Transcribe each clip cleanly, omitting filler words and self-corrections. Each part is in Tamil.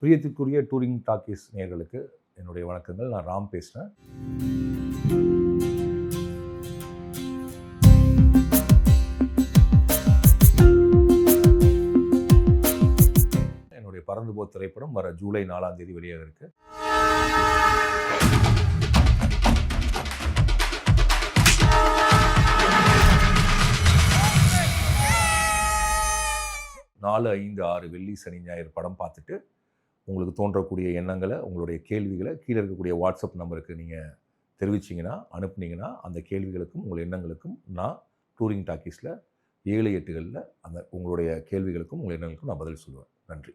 பிரியத்திற்குரிய டூரிங் டாக்கீஸ் நேயர்களுக்கு என்னுடைய வணக்கங்கள். நான் ராம் பேசுகிறேன். என்னுடைய பறந்து போ திரைப்படம் வர ஜூலை 4ஆம் தேதி வெளியாக இருக்கு. நாலு, 5, 6 வெள்ளி, சனி, ஞாயிறு படம் பார்த்துட்டு உங்களுக்கு தோன்றக்கூடிய எண்ணங்களை, உங்களுடைய கேள்விகளை கீழே இருக்கக்கூடிய வாட்ஸ்அப் நம்பருக்கு நீங்கள் தெரிவிச்சிங்கன்னா, அனுப்புனீங்கன்னா, அந்த கேள்விகளுக்கும் உங்கள் எண்ணங்களுக்கும் நான் டூரிங் டாக்கீஸில் 7, 8களில் அந்த உங்களுடைய கேள்விகளுக்கும் உங்கள் எண்ணங்களுக்கும் நான் பதில் சொல்லுவேன். நன்றி.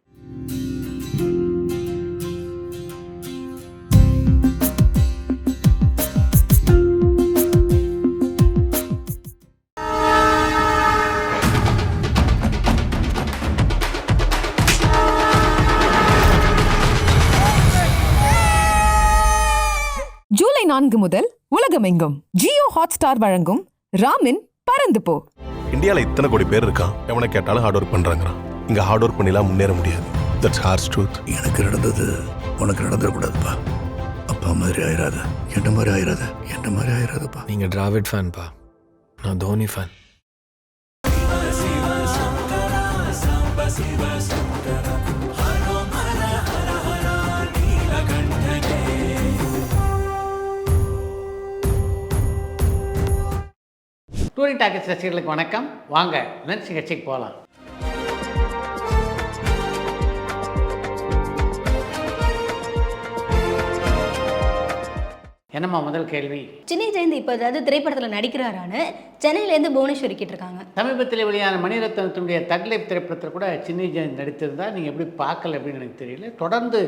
ஜூலை 4 முதல் உலகமெங்கும் ஜியோ ஹாட்ஸ்டார் வழங்கும் ராமின் பறந்து போ. இந்தியால இத்தனை கோடி பேர் இருக்கான், எவனை கேட்டாலும் ஹார்ட் ஒர்க் பண்றாங்கறான். இங்க ஹார்ட் ஒர்க் பண்ணிலாம் முன்னேற முடியாது. That's harsh truth. எனக்கு நடந்தது உனக்கு நடந்துடக்கூடாதுப்பா. அப்பா மாதிரி ஆயிராத, என்ன மாதிரி ஆயிராத, என்ன மாதிரி ஆயிராதப்பா. நீங்க டிராவிட் ஃபேன்பா, நான் தோனி ஃபேன். டூரிங் டாக்கீஸ் ரசிகர்களுக்கு வணக்கம். வாங்க லன்ச் நிகழ்ச்சிக்கு போகலாம். என்னம்மா முதல் கேள்வி? சின்னி ஜெயந்தி இப்போ ஏதாவது திரைப்படத்தில் நடிக்கிறாரான்னு சென்னையிலேருந்து புவனேஸ்வரி கேட்டிருக்காங்க. சமீபத்தில் வெளியான மணிரத்னத்தினுடைய தக் லைஃப் திரைப்படத்தில் கூட சின்னி ஜெயந்த் நடித்திருந்தால் நீங்கள் எப்படி பார்க்கல அப்படின்னு எனக்கு தெரியல. தொடர்ந்து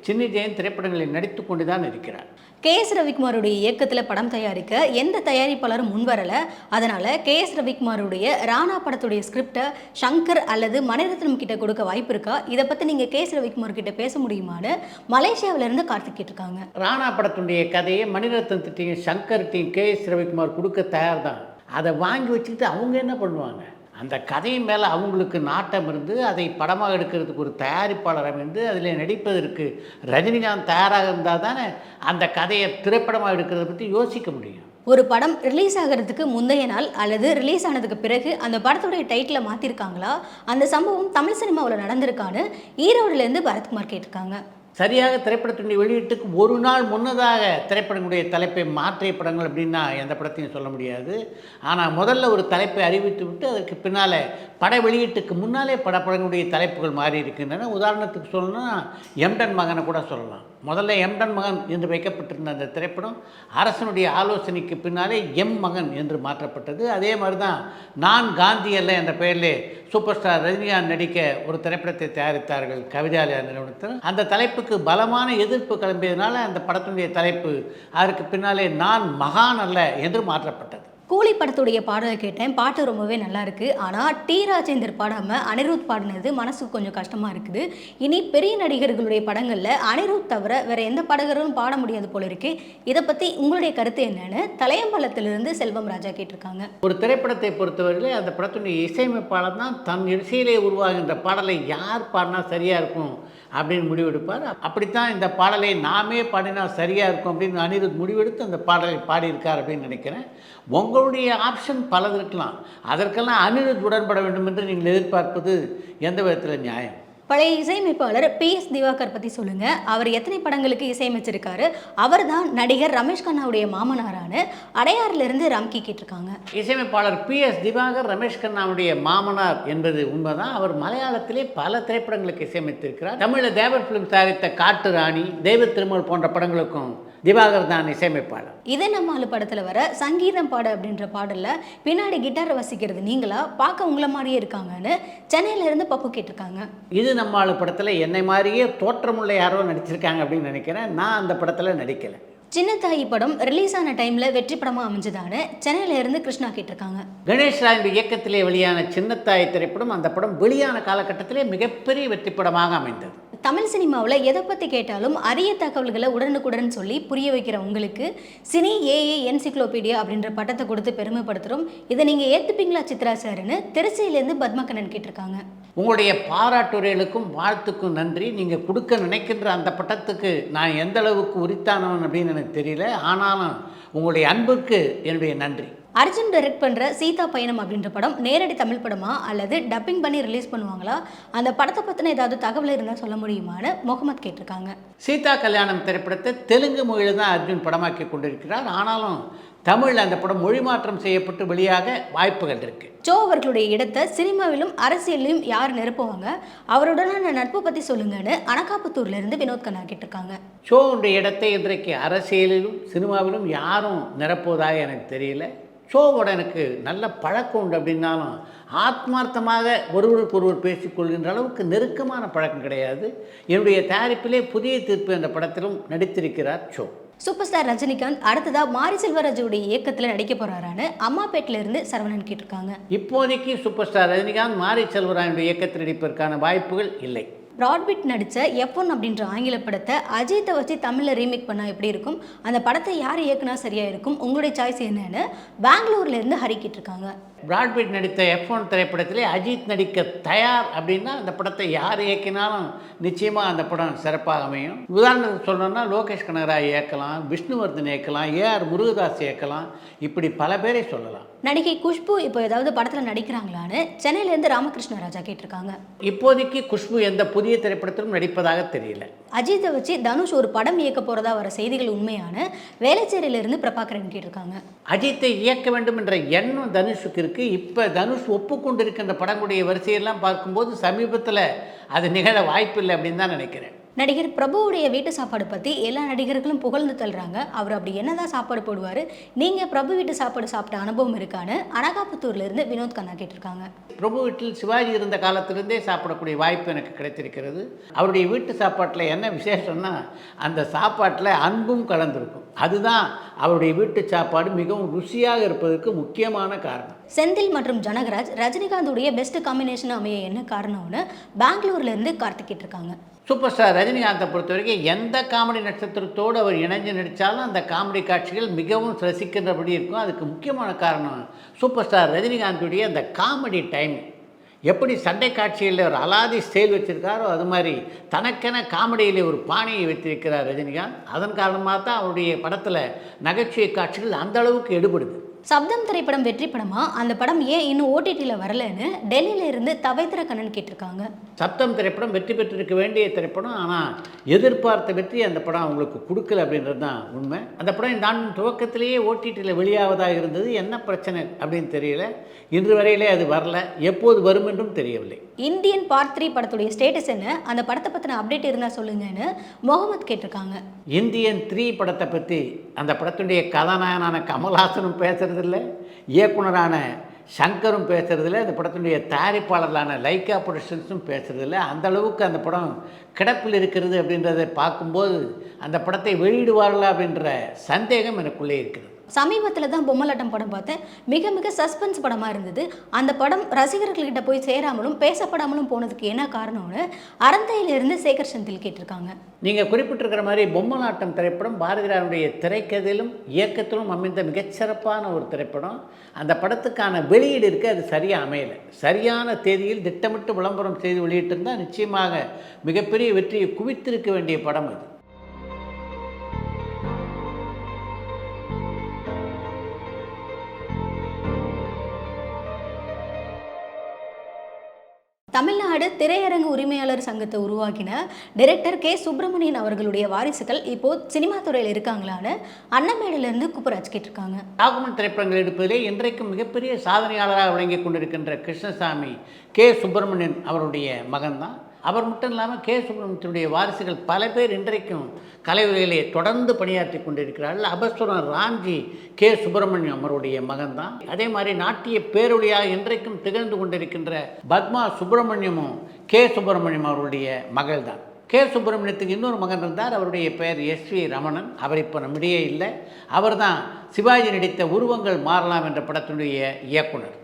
சின்னி ஜெயந்த் திரைப்படங்களில் நடித்து கொண்டு தான் இருக்கிறார். KS ரவிக்குமாருடைய இயக்கத்தில் படம் தயாரிக்க எந்த தயாரிப்பாளரும் முன்வரலை. அதனால் KS ரவிக்குமாருடைய ராணா படத்துடைய ஸ்கிரிப்டை சங்கர் அல்லது மணிரத்னம் கிட்ட கொடுக்க வாய்ப்பு இருக்கா? இதை பற்றி நீங்கள் KS ரவிக்குமார் கிட்ட பேச முடியுமான்னு மலேசியாவிலேருந்து கார்த்திக் கேட்டிருக்காங்க. ராணா படத்துடைய கதையை மணிரத்னத்திட்டையும் சங்கர்கிட்டையும் KS ரவிக்குமார் கொடுக்க தயார் தான். அதை வாங்கி வச்சுக்கிட்டு அவங்க என்ன பண்ணுவாங்க? அந்த கதையின் மேலே அவங்களுக்கு நாட்டம் இருந்து அதை படமாக எடுக்கிறதுக்கு ஒரு தயாரிப்பாளர் அமைந்து அதில் நடிப்பதற்கு ரஜினிகாந்த் தயாராக இருந்தால் தானே அந்த கதையை திரைப்படமாக எடுக்கிறத பற்றி யோசிக்க முடியும். ஒரு படம் ரிலீஸ் ஆகிறதுக்கு முந்தைய நாள் அல்லது ரிலீஸ் ஆனதுக்கு பிறகு அந்த படத்துடைய டைட்டிலை மாற்றிருக்காங்களா? அந்த சம்பவம் தமிழ் சினிமாவில் நடந்திருக்கான்னு ஈரோடுலேருந்து பரத்குமார் கேட்டிருக்காங்க. சரியாக திரைப்படத்தினுடைய வெளியீட்டுக்கு ஒரு நாள் முன்னதாக திரைப்படங்களுடைய தலைப்பை மாற்றிய படங்கள் அப்படின்னா எந்த படத்தையும் சொல்ல முடியாது. ஆனால் முதல்ல ஒரு தலைப்பை அறிவித்து விட்டு அதற்கு பின்னால் பட வெளியீட்டுக்கு முன்னாலே படப்படங்களுடைய தலைப்புகள் மாறி இருக்கின்றன. உதாரணத்துக்கு சொல்லணும்னா எம்டன் மகனை கூட சொல்லலாம். முதல்ல எம்டன் மகன் என்று வைக்கப்பட்டிருந்த அந்த திரைப்படம் அரசனுடைய ஆலோசனைக்கு பின்னாலே எம் மகன் என்று மாற்றப்பட்டது. அதே மாதிரி தான் நான் காந்தி அல்ல என்ற பெயரிலே சூப்பர் ஸ்டார் ரஜினிகாந்த் நடிக்க ஒரு திரைப்படத்தை தயாரித்தார்கள் கவிதாலயா நிறுவனத்தில். அந்த தலைப்புக்கு பலமான எதிர்ப்பு கிளம்பியதுனால அந்த படத்தினுடைய தலைப்பு அதற்கு பின்னாலே நான் மகான் அல்ல என்று மாற்றப்பட்டது. கூலி படத்துடைய பாடலை கேட்டேன், பாட்டு ரொம்பவே நல்லா இருக்குது. ஆனால் டி ராஜேந்தர் பாடாமல் அனிருத் பாடினது மனசுக்கு கொஞ்சம் கஷ்டமாக இருக்குது. இனி பெரிய நடிகர்களுடைய படங்களில் அனிருத் தவிர வேறு எந்த பாடகரும் பாட முடியாது போல இருக்கு. இதை பற்றி உங்களுடைய கருத்து என்னன்னு தலையம்பலத்திலிருந்து செல்வம் ராஜா கேட்டிருக்காங்க. ஒரு திரைப்படத்தை பொறுத்தவரையிலே அந்த படத்தினுடைய இசையமைப்பாளர் தான் தன் இசையிலே உருவாகின்ற பாடலை யார் பாடினா சரியாக இருக்கும் அப்படின்னு முடிவெடுப்பார். அப்படித்தான் இந்த பாடலை நாமே பாடினா சரியாக இருக்கும் அப்படின்னு அனிருத் முடிவெடுத்து அந்த பாடலை பாடியிருக்கார் அப்படின்னு நினைக்கிறேன். உங்களுடைய ஆப்ஷன் பலது இருக்கலாம். அதற்கெல்லாம் அனிருத் உடன்பட வேண்டும் என்று நீங்கள் எதிர்பார்ப்பது எந்த விதத்தில் நியாயம்? பழைய இசையமைப்பாளர் PS திவாகர் பற்றி சொல்லுங்கள். அவர் எத்தனை படங்களுக்கு இசையமைச்சிருக்காரு? அவர் தான் நடிகர் ரமேஷ் கண்ணாவுடைய மாமனாரான அடையாறிலிருந்து ராம்கி கேட்டிருக்காங்க. இசையமைப்பாளர் PS திவாகர் ரமேஷ் கண்ணாவுடைய மாமனார் என்பது உண்மைதான். அவர் மலையாளத்திலே பல திரைப்படங்களுக்கு இசையமைத்திருக்கிறார். தமிழில் தேவர் ஃபிலிம் தயாரித்த காட்டு ராணி, தெய்வ திருமல் போன்ற படங்களுக்கும் திவாகர் தான் இசையமைப்பாளர். இதே நம்மாலு படத்தில் வர சங்கீதம் பாடு அப்படின்ற பாடலில் பின்னாடி கிட்டாரை வசிக்கிறது நீங்களா? பார்க்க உங்களை மாதிரியே இருக்காங்கன்னு சென்னையிலேருந்து பப்பு கேட்டிருக்காங்க. இது நம்மாலு படத்தில் என்னை மாதிரியே தோற்றமுள்ள யாரோ நடிச்சிருக்காங்க அப்படின்னு நினைக்கிறேன். நான் அந்த படத்தில் நடிக்கலை. சின்னத்தாயி படம் ரிலீஸ் ஆன டைமில் வெற்றி படமாக அமைஞ்சதான்னு சென்னையிலேருந்து கிருஷ்ணா கேட்டிருக்காங்க. கணேஷ் ராஜ் இயக்கத்திலே வெளியான சின்னத்தாயி திரைப்படம் அந்த படம் வெளியான காலகட்டத்திலே மிகப்பெரிய வெற்றி படமாக அமைந்தது. தமிழ் சினிமாவில் எதை பற்றி கேட்டாலும் அரிய தகவல்களை உடனுக்குடன் சொல்லி புரிய வைக்கிற உங்களுக்கு சினி ஏஏ என்சிக்ளோபீடியா அப்படின்ற பட்டத்தை கொடுத்து பெருமைப்படுத்துகிறோம். இதை நீங்கள் ஏற்றுப்பீங்களா சித்ரா சார்னு திருச்சியிலேருந்து பத்மகண்ணன் கேட்டிருக்காங்க. உங்களுடைய பாராட்டுரைகளுக்கும் வாழ்த்துக்கும் நன்றி. நீங்கள் கொடுக்க நினைக்கின்ற அந்த பட்டத்துக்கு நான் எந்த அளவுக்கு உரித்தானவன் அப்படின்னு எனக்கு தெரியல. ஆனாலும் உங்களுடைய அன்புக்கு என்னுடைய நன்றி. அர்ஜுன் டைரக்ட் பண்ணுற சீதா பயணம் அப்படின்ற படம் நேரடி தமிழ் படமா அல்லது டப்பிங் பண்ணி ரிலீஸ் பண்ணுவாங்களா? அந்த படத்தை பற்றின ஏதாவது தகவல் இருந்தால் சொல்ல முடியுமான்னு முகமது கேட்டிருக்காங்க. சீதா கல்யாணம் திரைப்படத்தை தெலுங்கு மொழியில் தான் அர்ஜுன் படமாக்கி கொண்டிருக்கிறார். ஆனாலும் தமிழில் அந்த படம் மொழி மாற்றம் செய்யப்பட்டு வெளியாக வாய்ப்புகள் இருக்குது. ஜோ அவர்களுடைய இடத்தை சினிமாவிலும் அரசியலிலும் யார் நிரப்புவாங்க? அவருடனான நட்பு பற்றி சொல்லுங்கன்னு அனகாபுத்தூர்லேருந்து வினோத் கண்ணா கேட்டிருக்காங்க. ஷோவுடைய இடத்தை இன்றைக்கு அரசியலிலும் சினிமாவிலும் யாரும் நிரப்புவதாக எனக்கு தெரியல. ஷோவோட எனக்கு நல்ல பழக்கம் உண்டு. அப்படின்னாலும் ஆத்மார்த்தமாக ஒருவருக்கொருவர் பேசிக்கொள்கின்ற அளவுக்கு நெருக்கமான பழக்கம் கிடையாது. என்னுடைய தயாரிப்பிலே புதிய தீர்ப்பு என்ற படத்திலும் நடித்திருக்கிறார் ஷோ. சூப்பர் ஸ்டார் ரஜினிகாந்த் அடுத்ததாக மாரி செல்வராஜுடைய இயக்கத்தில் நடிக்க போகிறாரான்னு அம்மாப்பேட்டிலேருந்து சரவணன் கேட்டிருக்காங்க. இப்போதைக்கு சூப்பர் ஸ்டார் ரஜினிகாந்த் மாரி செல்வராஜனுடைய இயக்கத்தில் நடிப்பதற்கான வாய்ப்புகள் இல்லை. பிராட்பிட் நடித்த F1 அப்படின்ற ஆங்கில படத்தை அஜித்தை வச்சு தமிழில் ரீமேக் பண்ணால் எப்படி இருக்கும்? அந்த படத்தை யார் இயக்குனா சரியாக இருக்கும்? உங்களுடைய சாய்ஸ் என்னன்னு பெங்களூர்லேருந்து ஹரி கேட்டிருக்காங்க. பிராட்பிட் நடித்த F1 திரைப்படத்திலே அஜித் நடிக்க தயார் அப்படின்னா அந்த படத்தை யார் இயக்கினாலும் நிச்சயமாக அந்த படம் சிறப்பாக அமையும். உதாரணத்துக்கு சொல்லணும்னா லோகேஷ் கனகராஜ் இயக்கலாம், விஷ்ணுவர்தன் இயக்கலாம், AR முருகதாஸ் இயக்கலாம், இப்படி பல பேரை சொல்லலாம். நடிகை குஷ்பு இப்போ ஏதாவது படத்தில் நடிக்கிறாங்களான்னு சென்னையிலேருந்து ராமகிருஷ்ண ராஜா கேட்டிருக்காங்க. இப்போதைக்கு குஷ்பு எந்த புதிய திரைப்படத்திலும் நடிப்பதாக தெரியல. அஜித்தை வச்சு தனுஷ் ஒரு படம் இயக்க போகிறதா வர செய்திகள் உண்மையான? வேலைச்சேரியிலிருந்து பிரபாகரன் கேட்டிருக்காங்க. அஜித்தை இயக்க வேண்டும் என்ற எண்ணம் தனுஷுக்கு இருக்குது. இப்போ தனுஷ் ஒப்புக்கொண்டிருக்கின்ற படங்களுடைய வரிசையெல்லாம் பார்க்கும்போது சமீபத்தில் அது நிகழ வாய்ப்பில்லை அப்படின்னு தான் நினைக்கிறேன். நடிகர் பிரபுவுடைய வீட்டு சாப்பாடு பற்றி எல்லா நடிகர்களும் புகழ்ந்து தள்ளுறாங்க. அவர் அப்படி என்னதான் சாப்பாடு போடுவார்? நீங்கள் பிரபு வீட்டு சாப்பாடு சாப்பிட்ட அனுபவம் இருக்கான்னு அனகாபுத்தூர்லேருந்து வினோத் கண்ணா கேட்டிருக்காங்க. பிரபு வீட்டில் சிவாஜி இருந்த காலத்திலிருந்தே சாப்பிடக்கூடிய வாய்ப்பு எனக்கு கிடைத்திருக்கிறது. அவருடைய வீட்டு சாப்பாட்டில் என்ன விசேஷம்னா அந்த சாப்பாட்டில் அன்பும் கலந்திருக்கும். அதுதான் அவருடைய வீட்டு சாப்பாடு மிகவும் ருசியாக இருப்பதற்கு முக்கியமான காரணம். செந்தில் மற்றும் ஜனகராஜ் ரஜினிகாந்துடைய பெஸ்ட் காம்பினேஷன் அமைய என்ன காரணம்னு பெங்களூர்லேருந்து கார்த்திக் கேட்டிருக்காங்க. சூப்பர் ஸ்டார் ரஜினிகாந்தை பொறுத்த வரைக்கும் எந்த காமெடி நட்சத்திரத்தோடு அவர் இணைஞ்சு நடித்தாலும் அந்த காமெடி காட்சிகள் மிகவும் ரசிக்கின்றபடி இருக்கும். அதுக்கு முக்கியமான காரணம் சூப்பர் ஸ்டார் ரஜினிகாந்துடைய அந்த காமெடி டைம். எப்படி சண்டை காட்சிகளில் ஒரு அலாதி ஸ்டைல் வச்சுருக்காரோ அது மாதிரி தனக்கென காமெடியில் ஒரு பாணியை வைத்திருக்கிறார் ரஜினிகாந்த். அதன் காரணமாக தான் அவருடைய படத்தில் நகைச்சுவை காட்சிகள் அந்த அளவுக்கு எடுபடுது. சப்தம் திரைப்படம் வெற்றி படமா? அந்த படம் ஏன் இன்னும் OTTயில் வரலன்னு டெல்லியில இருந்து தவைத்திர கண்ணன் கேட்டிருக்காங்க. சப்தம் திரைப்படம் வெற்றி பெற்றிருக்க வேண்டிய திரைப்படம். ஆனால் எதிர்பார்த்த வெற்றி அந்த படம் அவங்களுக்கு கொடுக்கல அப்படின்றது தான் உண்மை. அந்த படம் நான் துவக்கத்திலேயே OTTயில் வெளியாவதாக இருந்தது. என்ன பிரச்சனை அப்படின்னு தெரியல. இன்று வரையிலே அது வரல. எப்போது வரும் என்றும் தெரியவில்லை. இந்தியன் பார்ட் 3 படத்துடைய ஸ்டேட்டஸ் என்ன? அந்த படத்தை பற்றின அப்டேட் இருந்தால் சொல்லுங்கன்னு முகமது கேட்டிருக்காங்க. இந்தியன் 3 படத்தை பற்றி அந்த படத்துடைய கதாநாயகனான கமல்ஹாசனும் பேசுறதில்லை, இயக்குனரான சங்கரும் பேசுறதில்லை, அந்த படத்தினுடைய தயாரிப்பாளர்களான லைக்கா ப்ரொடக்ஷன்ஸும் பேசுறதில்லை. அந்த அளவுக்கு அந்த படம் கிடப்பில் இருக்கிறது. அப்படின்றத பார்க்கும்போது அந்த படத்தை வெளியிடுவார்களா அப்படின்ற சந்தேகம் எனக்குள்ளே இருக்குது. சமீபத்தில் தான் பொம்மலாட்டம் படம் பார்த்தேன். மிக மிக சஸ்பென்ஸ் படமாக இருந்தது. அந்த படம் ரசிகர்கள்கிட்ட போய் சேராமலும் பேசப்படாமலும் போனதுக்கு என்ன காரணம்னு அறந்தையிலிருந்து சேகர் செந்தில் கேட்டிருக்காங்க. நீங்கள் குறிப்பிட்டிருக்கிற மாதிரி பொம்மலாட்டம் திரைப்படம் பாரதியாருடைய திரைக்கதையிலும் இயக்கத்திலும் அமைந்த மிகச்சிறப்பான ஒரு திரைப்படம். அந்த படத்துக்கான வெளியீடு இருக்குது, அது சரியாக அமையலை. சரியான தேதியில் திட்டமிட்டு விளம்பரம் செய்து வெளியிட்டிருந்தால் நிச்சயமாக மிகப்பெரிய வெற்றியை குவித்திருக்க வேண்டிய படம் அது. தமிழ்நாடு திரையரங்கு உரிமையாளர் சங்கத்தை உருவாக்கின டைரக்டர் கே சுப்பிரமணியன் அவர்களுடைய வாரிசுகள் இப்போ சினிமா துறையில் இருக்காங்களான்னு அன்னமேடிலிருந்து குப்பராஜ் கேட்டிருக்காங்க. டாக்குமெண்ட் திரைப்படங்கள் எடுப்பதிலே இன்றைக்கும் மிகப்பெரிய சாதனையாளராக விளங்கி கொண்டிருக்கின்ற கிருஷ்ணசாமி கே சுப்பிரமணியன் அவருடைய மகன்தான். அவர் மட்டும் இல்லாமல் கே சுப்பிரமணியனுடைய வாரிசுகள் பல பேர் இன்றைக்கும் கலைவகையிலே தொடர்ந்து பணியாற்றி கொண்டிருக்கிறார்கள். அபஸ்வரன் ராம்ஜி கே சுப்பிரமணியம் அவருடைய மகன்தான். அதே மாதிரி நாட்டிய பேரொழியாக இன்றைக்கும் திகழ்ந்து கொண்டிருக்கின்ற பத்மா சுப்பிரமணியமும் கே சுப்பிரமணியம் அவருடைய மகள் தான். கே சுப்பிரமணியத்துக்கு இன்னொரு மகன் இருந்தார். அவருடைய பெயர் SV ரமணன். அவர் இப்போ நம்மிடையே இல்லை. அவர் தான் சிவாஜி நடித்த உருவங்கள் மாறலாம் என்ற படத்தினுடைய இயக்குனர்.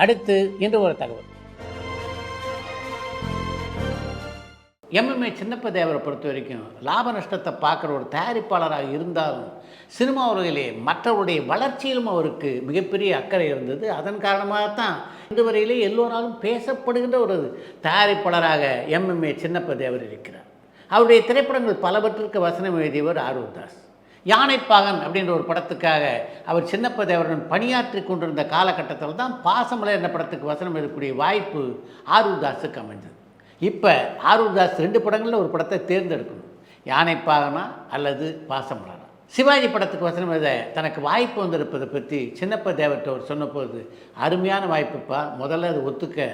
அடுத்து இன்று ஒரு தகவல். எம்எம்ஏ சின்னப்ப தேவரை பொறுத்த வரைக்கும் லாப நஷ்டத்தை பார்க்குற ஒரு தயாரிப்பாளராக இருந்தாலும் சினிமா உலகிலே மற்றவருடைய வளர்ச்சியிலும் அவருக்கு மிகப்பெரிய அக்கறை இருந்தது. அதன் காரணமாகத்தான் இன்று வரையிலே எல்லோராலும் பேசப்படுகின்ற ஒரு தயாரிப்பாளராக எம்எம்ஏ சின்னப்ப தேவர் இருக்கிறார். அவருடைய திரைப்படங்கள் பலவற்றிற்கு வசனம் எழுதியவர் ஆரூர்தாஸ். யானைப்பாகன் அப்படின்ற ஒரு படத்துக்காக அவர் சின்னப்ப தேவருடன் பணியாற்றி கொண்டிருந்த காலகட்டத்தில் தான் பாசமலர் என்ற படத்துக்கு வசனம் எழுதக்கூடிய வாய்ப்பு ஆரூர்தாஸுக்கு அமைஞ்சது. இப்போ ஆரூர்தாஸ் 2 படங்களில் ஒரு படத்தை தேர்ந்தெடுக்கணும், யானைப்பாகனா அல்லது பாசமலரா. சிவாஜி படத்துக்கு வசனம் எழுத தனக்கு வாய்ப்பு வந்திருப்பதை பற்றி சின்னப்ப தேவர்கிட்ட அவர் சொன்னபோது, அருமையான வாய்ப்புப்பா, முதல்ல அது ஒத்துக்க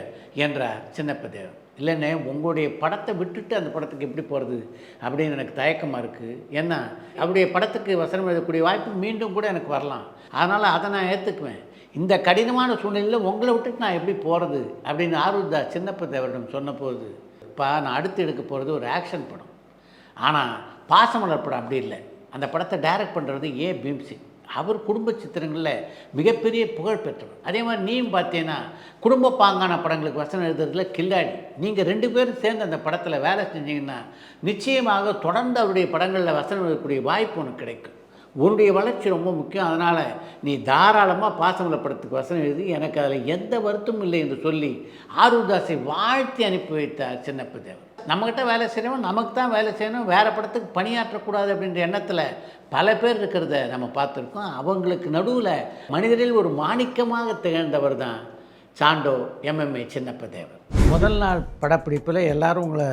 என்றார் சின்னப்ப தேவர். இல்லைண்ணே, உங்களுடைய படத்தை விட்டுட்டு அந்த படத்துக்கு எப்படி போகிறது அப்படின்னு எனக்கு தயக்கமாக இருக்குது. ஏன்னா அவருடைய படத்துக்கு வசனம் எழுதக்கூடிய வாய்ப்பு மீண்டும் கூட எனக்கு வரலாம், அதனால் அதை நான் ஏற்றுக்குவேன். இந்த கடினமான சூழ்நிலையில் உங்களை விட்டுட்டு நான் எப்படி போகிறது அப்படின்னு ஆரூர்தாஸ் சின்னப்ப தேவரிடம் சொன்னபோது, இப்போ நான் அடுத்து எடுக்க போகிறது ஒரு ஆக்ஷன் படம். ஆனால் பாசமலர் படம் அப்படி இல்லை. அந்த படத்தை டைரக்ட் பண்ணுறது ஏ பீம்சிங். அவர் குடும்ப சித்திரங்களில் மிகப்பெரிய புகழ் பெற்றவர். அதே மாதிரி நீயும் பார்த்தீங்கன்னா குடும்ப பாங்கான படங்களுக்கு வசனம் எழுதுறதுல கில்லாடி. நீங்கள் 2 பேரும் சேர்ந்து அந்த படத்தில் வேலை செஞ்சீங்கன்னா நிச்சயமாக தொடர்ந்து அவருடைய படங்களில் வசனம் எழுதக்கூடிய வாய்ப்பு உனக்கு கிடைக்கும். உன்னுடைய வளர்ச்சி ரொம்ப முக்கியம், அதனால் நீ தாராளமாக பாசமலர் படத்துக்கு வசனம் எழுதி, எனக்கு அதில் எந்த வருத்தமும் இல்லை என்று சொல்லி ஆரூர்தாஸை வாழ்த்தி அனுப்பி வைத்தார் சின்னப்ப தேவர். நம்மக்கிட்ட வேலை செய்யணும், நமக்கு தான் வேலை செய்யணும், வேறு படத்துக்கு பணியாற்றக்கூடாது அப்படின்ற எண்ணத்தில் பல பேர் இருக்கிறத நம்ம பார்த்துருக்கோம். அவங்களுக்கு நடுவில் மனிதரில் ஒரு மாணிக்கமாக திகழ்ந்தவர் தான் சாண்டோ எம்எம்ஏ சின்னப்ப தேவர். முதல் நாள் படப்பிடிப்பில் எல்லாரும் உங்களை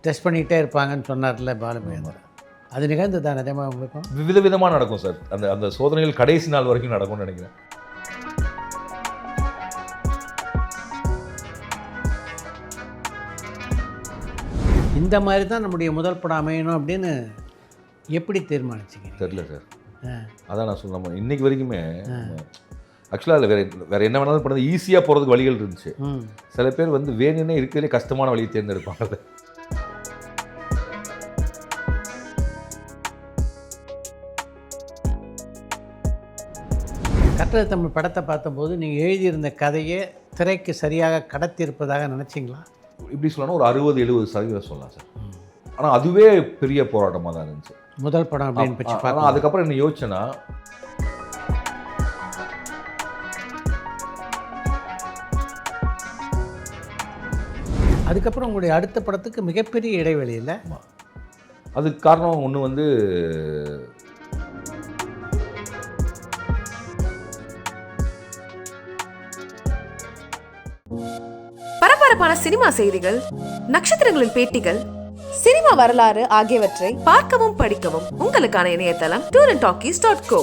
டெஸ்ட் பண்ணிகிட்டே இருப்பாங்கன்னு சொன்னார்ல பாலுமகேந்திரன், அது நிகழ்ந்து தான் அதே மாதிரி உங்களுக்கும் விதவிதமாக நடக்கும் சார். அந்த அந்த சோதனைகள் கடைசி நாள் வரைக்கும் நடக்கும்னு நினைக்கிறேன். இந்த மாதிரி தான் நம்முடைய முதல் படம் அமையணும் அப்படின்னு எப்படி தீர்மானிச்சிங்க? தெரியல சார், அதான் நான் சொன்ன இன்னைக்கு வரைக்குமே. ஆக்சுவலாக அதில் வேறு என்ன வேணாலும் பண்ணுறது ஈஸியாக போகிறதுக்கு வழிகள் இருந்துச்சு. சில பேர் வந்து வேணும்னே இருக்கிறதுலே கஷ்டமான வழியை தேர்ந்தெடுப்பாங்க. கட்டளை தமிழ் படத்தை பார்த்தபோது நீங்கள் எழுதியிருந்த கதையை திரைக்கு சரியாக கடத்தியிருப்பதாக நினச்சிங்களா? இப்படி சொல்லணும், ஒரு 60-70% சொல்லலாம் சார். ஆனால் அதுவே பெரிய போராட்டமாக தான் இருந்துச்சு முதல் படம் அப்படின்னு வச்சு பார்க்கலாம். அதுக்கப்புறம் என்ன யோசிச்சேன்னா, அதுக்கப்புறம் உங்களுடைய அடுத்த படத்துக்கு மிகப்பெரிய இடைவெளி இல்லை? அதுக்கு காரணம் ஒன்று வந்து பரபரப்பான சினிமா செய்திகள், நட்சத்திரங்களின் பேட்டிகள், சினிமா வரலாறு ஆகியவற்றை பார்க்கவும் படிக்கவும் உங்களுக்கான இணையதளம் tourantalkies.co.